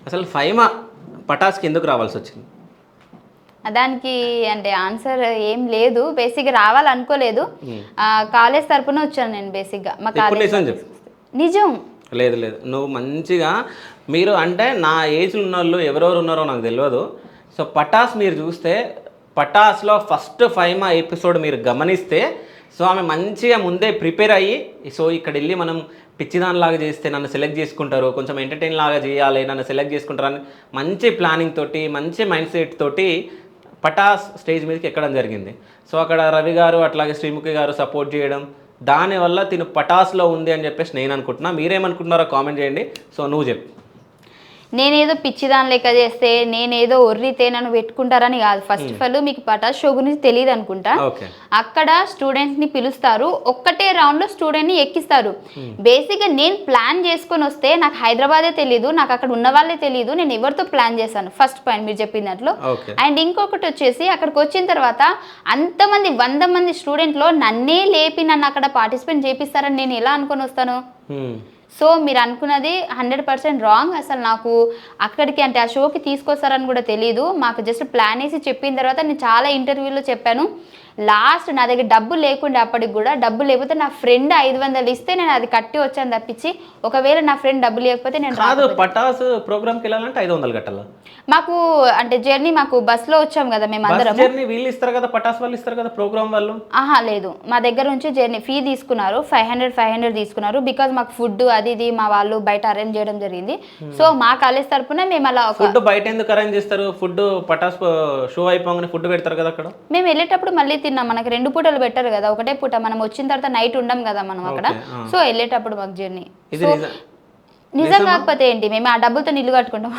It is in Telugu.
అసలు ఫైమా పటాస్కి ఎందుకు రావాల్సి వచ్చింది? దానికి అంటే ఆన్సర్ ఏం లేదు. బేసిక్గా రావాలనుకోలేదు. కాలేజ్ తరపున వచ్చాను నేను బేసిక్గా మా కాలేజ్. నిజం లేదు లేదు, నువ్వు మంచిగా మీరు అంటే నా ఏజ్లో ఉన్న వాళ్ళు ఎవరెవరు ఉన్నారో నాకు తెలియదు. సో పటాస్ మీరు చూస్తే పటాస్లో ఫస్ట్ ఫైమా ఎపిసోడ్ మీరు గమనిస్తే సో ఆమె మంచిగా ముందే ప్రిపేర్ అయ్యి సో ఇక్కడ వెళ్ళి మనం పిచ్చిదానిలాగా చేస్తే నన్ను సెలెక్ట్ చేసుకుంటారు, కొంచెం ఎంటర్టైన్ లాగా చేయాలి, నన్ను సెలెక్ట్ చేసుకుంటారు అని మంచి ప్లానింగ్ తోటి మంచి మైండ్ సెట్ తోటి పటాస్ స్టేజ్ మీదకి ఎక్కడం జరిగింది. సో అక్కడ రవి గారు అట్లాగే శ్రీముఖి గారు సపోర్ట్ చేయడం, దానివల్ల తిను పటాస్లో ఉంది అని చెప్పేసి నేను అనుకుంటున్నా. మీరేమనుకుంటున్నారో కామెంట్ చేయండి. సో నువ్వు చెప్పు. నేనేదో పిచ్చిదాని లెక్క చేస్తే నేనేదో ఒర్రితే నన్ను పెట్టుకుంటారని కాదు. ఫస్ట్ ఆఫ్ ఆల్ మీకు పటాస్ షో గురించి తెలియదు అనుకుంటా. అక్కడ స్టూడెంట్స్ని పిలుస్తారు, ఒక్కటే రౌండ్లో స్టూడెంట్ని ఎక్కిస్తారు. బేసిక్గా నేను ప్లాన్ చేసుకొని వస్తే నాకు హైదరాబాదే తెలియదు, నాకు అక్కడ ఉన్న వాళ్ళే తెలియదు, నేను ఎవరితో ప్లాన్ చేశాను. ఫస్ట్ పాయింట్ మీరు చెప్పినట్లు. అండ్ ఇంకొకటి వచ్చేసి అక్కడికి వచ్చిన తర్వాత అంతమంది 100 మంది స్టూడెంట్లో నన్నే లేపి నన్ను అక్కడ పార్టిసిపేట్ చేపిస్తారని నేను ఎలా అనుకొని వస్తాను? సో మీరు అనుకున్నది 100% రాంగ్. అసలు నాకు అక్కడికి అంటే ఆ షోకి తీసుకొస్తారని కూడా తెలియదు. మాకు జస్ట్ ప్లాన్ వేసి చెప్పిన తర్వాత నేను చాలా ఇంటర్వ్యూలో చెప్పాను. లాస్ట్ నా దగ్గర డబ్బు లేకుండే, అప్పటికి కూడా డబ్బు లేకపోతే నా ఫ్రెండ్ 500 ఇస్తే నేను అది కట్టి వచ్చాను తప్పించి, ఒకవేళ నా ఫ్రెండ్ డబ్బు లేకపోతే నేను కాదు. పటాస్ ప్రోగ్రామ్కి వెళ్ళాలంటే 500 కట్టాలా? మాకు అంటే జర్నీ మాకు బస్సులో వచ్చాం కదా మేము అందరం. జర్నీ వీళ్ళు ఇస్తారు కదా, పటాస్ వాళ్ళు ఇస్తారు కదా ప్రోగ్రామ్ వాళ్ళు? లేదు, మా దగ్గర నుంచి జర్నీ ఫీ తీసుకున్నారు. 500 తీసుకున్నారు. బికాజ్ మాకు ఫుడ్ అది ఇది మా వాళ్ళు బయట అరేంజ్ చేయడం జరిగింది. సో మా కాలేజ్ తరపున మేము అలా ఫుడ్ బయట ఎందుకు అరేంజ్ చేస్తారు? ఫుడ్ పటాస్ షో అయిపోగానే ఫుడ్ పెడతారు కదా అక్కడ. మేము వెళ్ళేటప్పుడు మళ్ళీ తిన్నాం. మనకి 2 పూటలు పెట్టారు కదా, ఒకటే పూట. మనం వచ్చిన తర్వాత నైట్ ఉండం కదా మనం అక్కడ. సో వెళ్ళేటప్పుడు మాకు జర్నీ. నిజం కాకపోతే ఏంటి, మేము ఆ డబ్బులతో ఇల్లు కట్టుకుంటాం.